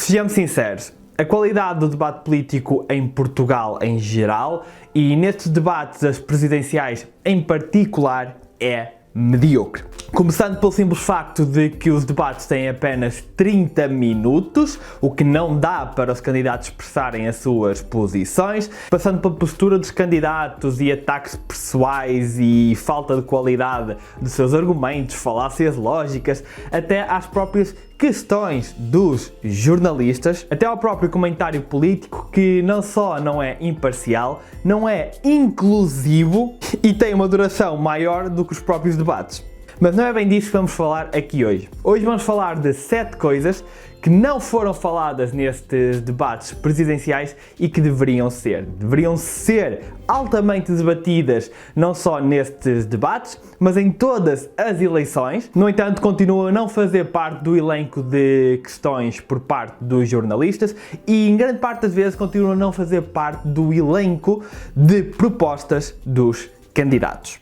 Sejamos sinceros, a qualidade do debate político em Portugal em geral e nestes debates as presidenciais em particular é medíocre. Começando pelo simples facto de que os debates têm apenas 30 minutos, o que não dá para os candidatos expressarem as suas posições, passando pela postura dos candidatos e ataques pessoais e falta de qualidade dos seus argumentos, falácias lógicas, até às próprias questões dos jornalistas, até ao próprio comentário político que não só não é imparcial, não é inclusivo e tem uma duração maior do que os próprios debates. Mas não é bem disso que vamos falar aqui hoje. Hoje vamos falar de 7 coisas que não foram faladas nestes debates presidenciais e que deveriam ser. Deveriam ser altamente debatidas não só nestes debates, mas em todas as eleições. No entanto, continuam a não fazer parte do elenco de questões por parte dos jornalistas e em grande parte das vezes continuam a não fazer parte do elenco de propostas dos candidatos.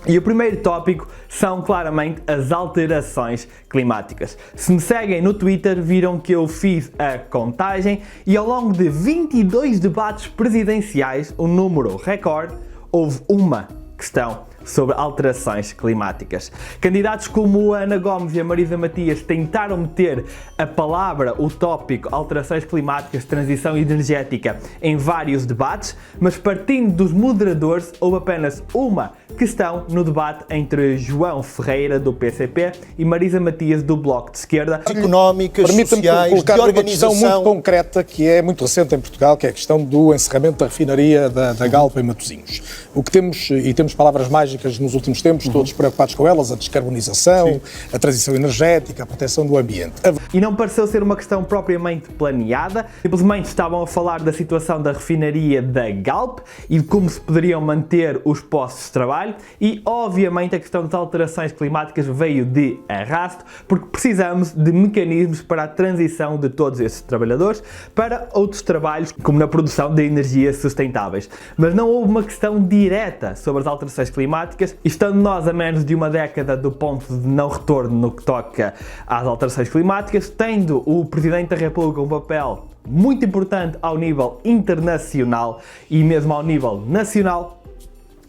E o primeiro tópico são claramente as alterações climáticas. Se me seguem no Twitter viram que eu fiz a contagem e ao longo de 22 debates presidenciais, um número recorde, houve uma questão sobre alterações climáticas. Candidatos como a Ana Gomes e a Marisa Matias tentaram meter a palavra, o tópico alterações climáticas, transição energética em vários debates, mas partindo dos moderadores houve apenas uma questão no debate entre João Ferreira do PCP e Marisa Matias do Bloco de Esquerda. Económicas, sociais, colocar de organização. uma questão muito concreta que é muito recente em Portugal, que é a questão do encerramento da refinaria da Galp em Matosinhos. O que temos, e temos palavras mágicas nos últimos tempos, todos preocupados com elas, a descarbonização, a transição energética, a proteção do ambiente. E não pareceu ser uma questão propriamente planeada, simplesmente estavam a falar da situação da refinaria da Galp e de como se poderiam manter os postos de trabalho e, obviamente, a questão das alterações climáticas veio de arrasto, porque precisamos de mecanismos para a transição de todos esses trabalhadores para outros trabalhos, como na produção de energias sustentáveis. Mas não houve uma questão direta sobre as alterações climáticas, e estando nós a menos de uma década do ponto de não retorno no que toca às alterações climáticas, tendo o Presidente da República um papel muito importante ao nível internacional e mesmo ao nível nacional,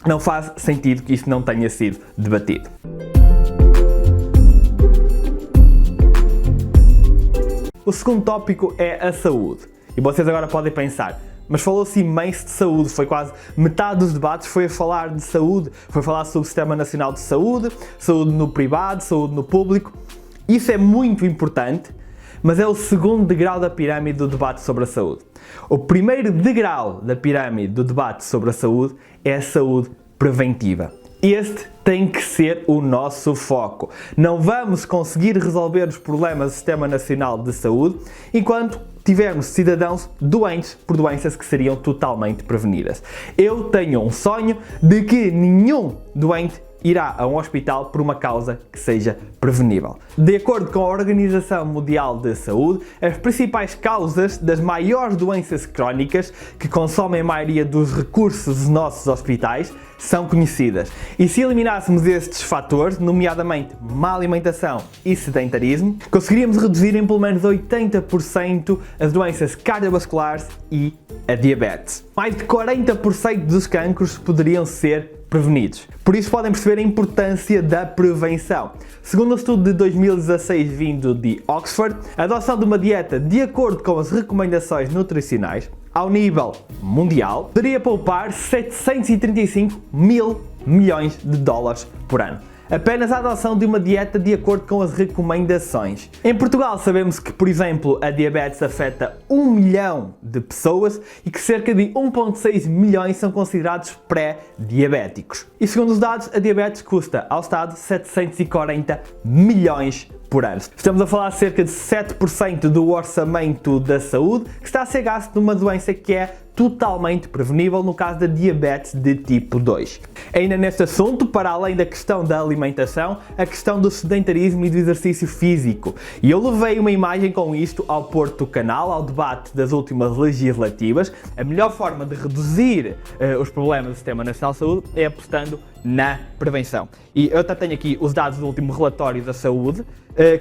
não faz sentido que isto não tenha sido debatido. O segundo tópico é a saúde. E vocês agora podem pensar, mas falou-se imenso de saúde, foi quase metade dos debates foi a falar de saúde, foi falar sobre o Sistema Nacional de Saúde, saúde no privado, saúde no público. Isso é muito importante, mas é o segundo degrau da pirâmide do debate sobre a saúde. O primeiro degrau da pirâmide do debate sobre a saúde é a saúde preventiva. Este tem que ser o nosso foco. Não vamos conseguir resolver os problemas do Sistema Nacional de Saúde enquanto tivermos cidadãos doentes por doenças que seriam totalmente prevenidas. Eu tenho um sonho de que nenhum doente irá a um hospital por uma causa que seja prevenível. De acordo com a Organização Mundial de Saúde, as principais causas das maiores doenças crónicas que consomem a maioria dos recursos dos nossos hospitais são conhecidas. E se eliminássemos estes fatores, nomeadamente má alimentação e sedentarismo, conseguiríamos reduzir em pelo menos 80% as doenças cardiovasculares e a diabetes. Mais de 40% dos cancros poderiam ser prevenidos. Por isso podem perceber a importância da prevenção. Segundo um estudo de 2016 vindo de Oxford, a adoção de uma dieta de acordo com as recomendações nutricionais ao nível mundial poderia poupar 735 mil milhões de dólares por ano. Apenas a adoção de uma dieta de acordo com as recomendações. Em Portugal sabemos que, por exemplo, a diabetes afeta 1 milhão de pessoas e que cerca de 1,6 milhões são considerados pré-diabéticos. E segundo os dados, a diabetes custa ao Estado 740 milhões por ano. Estamos a falar de cerca de 7% do orçamento da saúde que está a ser gasto numa doença que é totalmente prevenível no caso da diabetes de tipo 2. Ainda neste assunto, para além da questão da alimentação, a questão do sedentarismo e do exercício físico. E eu levei uma imagem com isto ao Porto Canal, ao debate das últimas legislativas. A melhor forma de reduzir os problemas do Sistema Nacional de Saúde é apostando na prevenção. E eu até tenho aqui os dados do último relatório da saúde,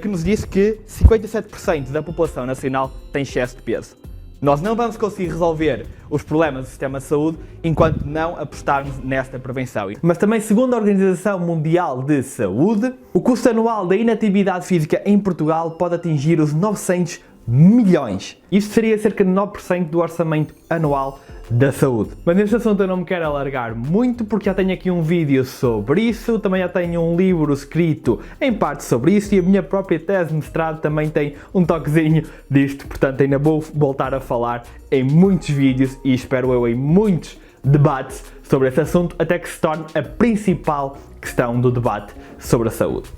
que nos diz que 57% da população nacional tem excesso de peso. Nós não vamos conseguir resolver os problemas do sistema de saúde enquanto não apostarmos nesta prevenção. Mas também, segundo a Organização Mundial de Saúde, o custo anual da inatividade física em Portugal pode atingir os 900 milhões. Isto seria cerca de 9% do orçamento anual da saúde. Mas neste assunto eu não me quero alargar muito porque já tenho aqui um vídeo sobre isso, também já tenho um livro escrito em parte sobre isso e a minha própria tese de mestrado também tem um toquezinho disto, portanto ainda vou voltar a falar em muitos vídeos e espero eu em muitos debates sobre esse assunto até que se torne a principal questão do debate sobre a saúde.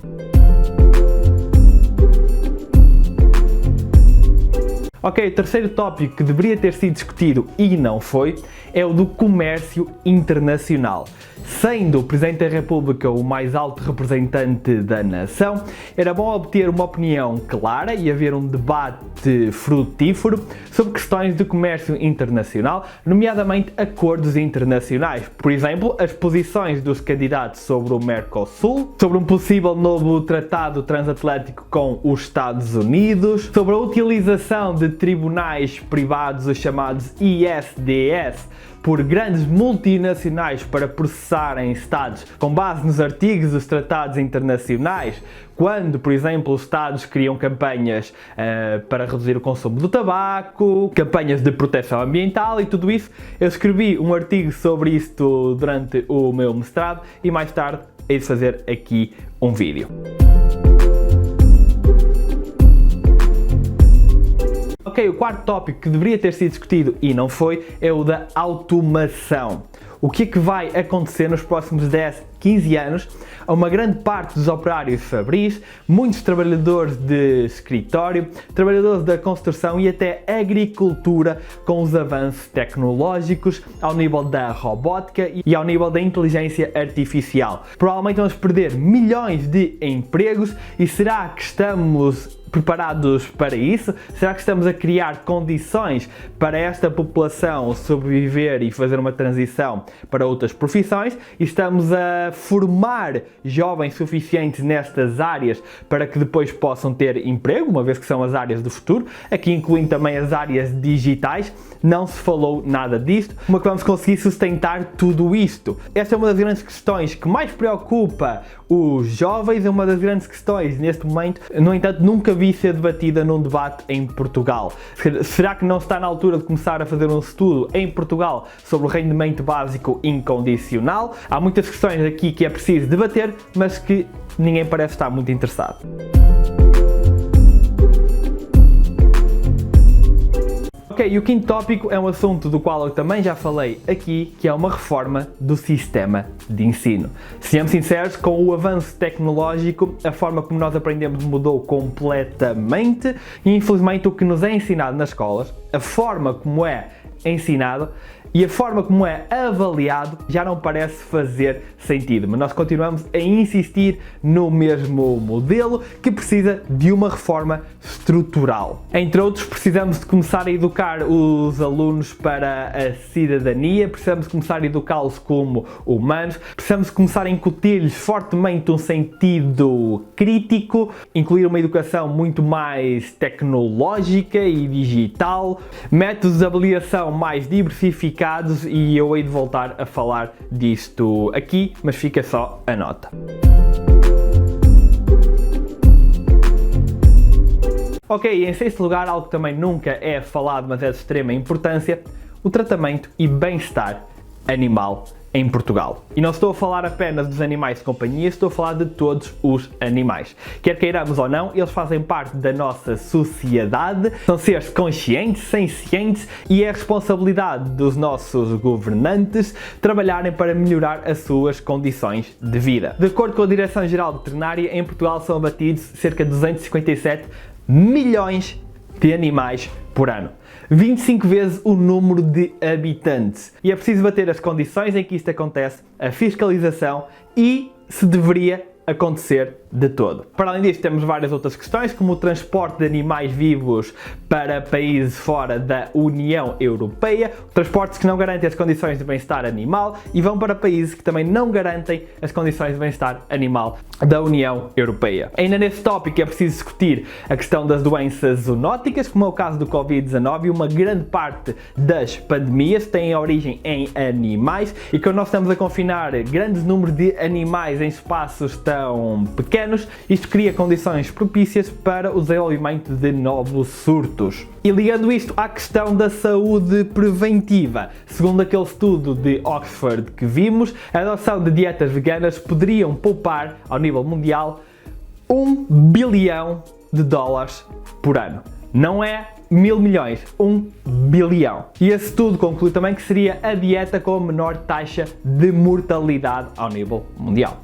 Ok, o terceiro tópico que deveria ter sido discutido e não foi é o do comércio internacional. Sendo o Presidente da República o mais alto representante da nação, era bom obter uma opinião clara e haver um debate frutífero sobre questões de comércio internacional, nomeadamente acordos internacionais. Por exemplo, as posições dos candidatos sobre o Mercosul, sobre um possível novo tratado transatlântico com os Estados Unidos, sobre a utilização de tribunais privados, os chamados ISDS, por grandes multinacionais para processarem Estados com base nos artigos dos tratados internacionais, quando, por exemplo, os Estados criam campanhas para reduzir o consumo do tabaco, campanhas de proteção ambiental e tudo isso. Eu escrevi um artigo sobre isto durante o meu mestrado e mais tarde hei de fazer aqui um vídeo. Ok, o quarto tópico que deveria ter sido discutido e não foi é o da automação. O que é que vai acontecer nos próximos 10, 15 anos a uma grande parte dos operários fabris, muitos trabalhadores de escritório, trabalhadores da construção e até agricultura com os avanços tecnológicos ao nível da robótica e ao nível da inteligência artificial. Provavelmente vamos perder milhões de empregos e será que estamos preparados para isso? Será que estamos a criar condições para esta população sobreviver e fazer uma transição para outras profissões? E estamos a formar jovens suficientes nestas áreas para que depois possam ter emprego, uma vez que são as áreas do futuro, aqui incluindo também as áreas digitais? Não se falou nada disto. Como é que vamos conseguir sustentar tudo isto? Esta é uma das grandes questões que mais preocupa os jovens, é uma das grandes questões neste momento, no entanto nunca vi ser debatida num debate em Portugal. Será que não está na altura de começar a fazer um estudo em Portugal sobre o rendimento básico incondicional? Há muitas questões aqui que é preciso debater, mas que ninguém parece estar muito interessado. Ok, e o quinto tópico é um assunto do qual eu também já falei aqui, que é uma reforma do sistema de ensino. Sejamos sinceros, com o avanço tecnológico, a forma como nós aprendemos mudou completamente e infelizmente o que nos é ensinado nas escolas, a forma como é ensinado e a forma como é avaliado já não parece fazer sentido, mas nós continuamos a insistir no mesmo modelo que precisa de uma reforma estrutural. Entre outros, precisamos de começar a educar os alunos para a cidadania, precisamos começar a educá-los como humanos, precisamos começar a incutir-lhes fortemente um sentido crítico, incluir uma educação muito mais tecnológica e digital, métodos de avaliação mais diversificados e eu hei de voltar a falar disto aqui, mas fica só a nota. Ok, em sexto lugar, algo que também nunca é falado, mas é de extrema importância, o tratamento e bem-estar animal em Portugal. E não estou a falar apenas dos animais de companhia, estou a falar de todos os animais. Quer queiramos ou não, eles fazem parte da nossa sociedade, são seres conscientes, sencientes e é responsabilidade dos nossos governantes trabalharem para melhorar as suas condições de vida. De acordo com a Direção-Geral de Veterinária, em Portugal são abatidos cerca de 257 milhões de animais por ano. 25 vezes o número de habitantes. E é preciso bater as condições em que isto acontece, a fiscalização e se deveria acontecer de todo. Para além disto, temos várias outras questões, como o transporte de animais vivos para países fora da União Europeia, transportes que não garantem as condições de bem-estar animal e vão para países que também não garantem as condições de bem-estar animal da União Europeia. Ainda nesse tópico é preciso discutir a questão das doenças zoonóticas, como é o caso do Covid-19, e uma grande parte das pandemias têm origem em animais, e quando nós estamos a confinar grandes números de animais em espaços tão pequenos, isto cria condições propícias para o desenvolvimento de novos surtos. E ligando isto à questão da saúde preventiva, segundo aquele estudo de Oxford que vimos, a adoção de dietas veganas poderiam poupar, ao nível mundial, $1 bilhão por ano. Não é 1.000 milhões, 1 bilhão. E esse estudo conclui também que seria a dieta com a menor taxa de mortalidade ao nível mundial.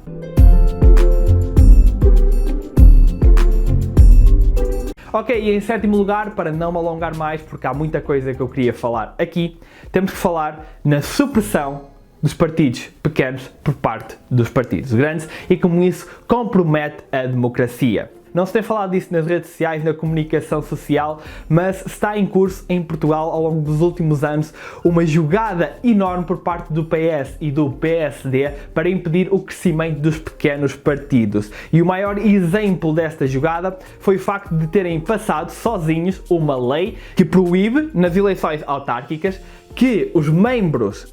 Ok, e em sétimo lugar, para não me alongar mais, porque há muita coisa que eu queria falar aqui, temos que falar na supressão dos partidos pequenos por parte dos partidos grandes e como isso compromete a democracia. Não se tem falado disso nas redes sociais, na comunicação social, mas está em curso em Portugal ao longo dos últimos anos uma jogada enorme por parte do PS e do PSD para impedir o crescimento dos pequenos partidos. E o maior exemplo desta jogada foi o facto de terem passado sozinhos uma lei que proíbe, nas eleições autárquicas, que os membros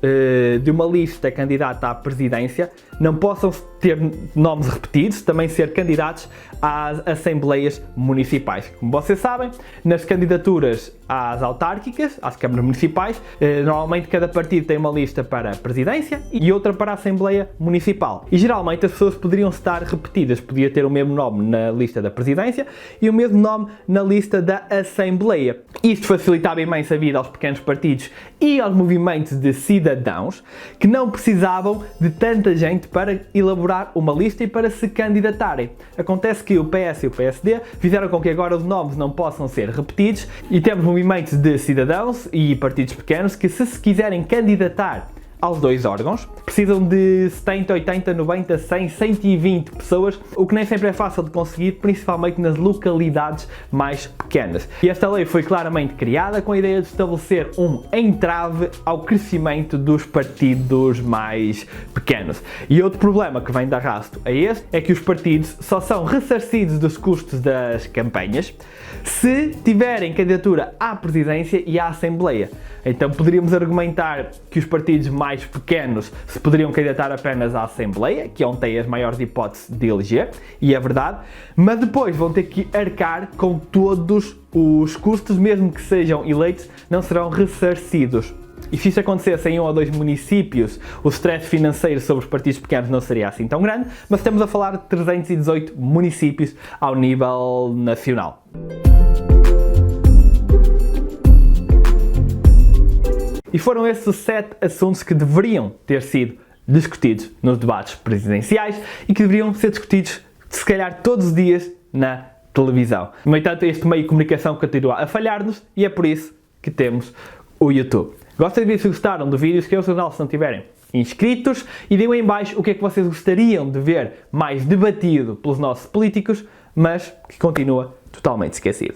de uma lista candidata à presidência não possam ter nomes repetidos, também ser candidatos às assembleias municipais. Como vocês sabem, nas candidaturas às autárquicas, às câmaras municipais, normalmente cada partido tem uma lista para a presidência e outra para a assembleia municipal. E geralmente as pessoas poderiam estar repetidas, podia ter o mesmo nome na lista da presidência e o mesmo nome na lista da assembleia. Isto facilitava imenso a vida aos pequenos partidos e aos movimentos de cidadãos que não precisavam de tanta gente para elaborar uma lista e para se candidatarem. Acontece que o PS e o PSD fizeram com que agora os nomes não possam ser repetidos e temos movimentos de cidadãos e partidos pequenos que, se quiserem candidatar aos dois órgãos, precisam de 70, 80, 90, 100, 120 pessoas, o que nem sempre é fácil de conseguir, principalmente nas localidades mais pequenas. E esta lei foi claramente criada com a ideia de estabelecer um entrave ao crescimento dos partidos mais pequenos. E outro problema que vem de arrasto a este é que os partidos só são ressarcidos dos custos das campanhas se tiverem candidatura à presidência e à Assembleia. Então poderíamos argumentar que os partidos mais pequenos se poderiam candidatar apenas à Assembleia, que é onde tem as maiores hipóteses de eleger, e é verdade, mas depois vão ter que arcar com todos os custos, mesmo que sejam eleitos, não serão ressarcidos. E se isso acontecesse em 1 ou 2 municípios, o stress financeiro sobre os partidos pequenos não seria assim tão grande, mas estamos a falar de 318 municípios ao nível nacional. E foram esses os 7 assuntos que deveriam ter sido discutidos nos debates presidenciais e que deveriam ser discutidos, se calhar, todos os dias na televisão. No entanto, este meio de comunicação continua a falhar-nos e é por isso que temos o YouTube. Gosto de ver se gostaram do vídeo, inscrevam-se no canal se não tiverem inscritos e digam aí em baixo o que é que vocês gostariam de ver mais debatido pelos nossos políticos, mas que continua totalmente esquecido.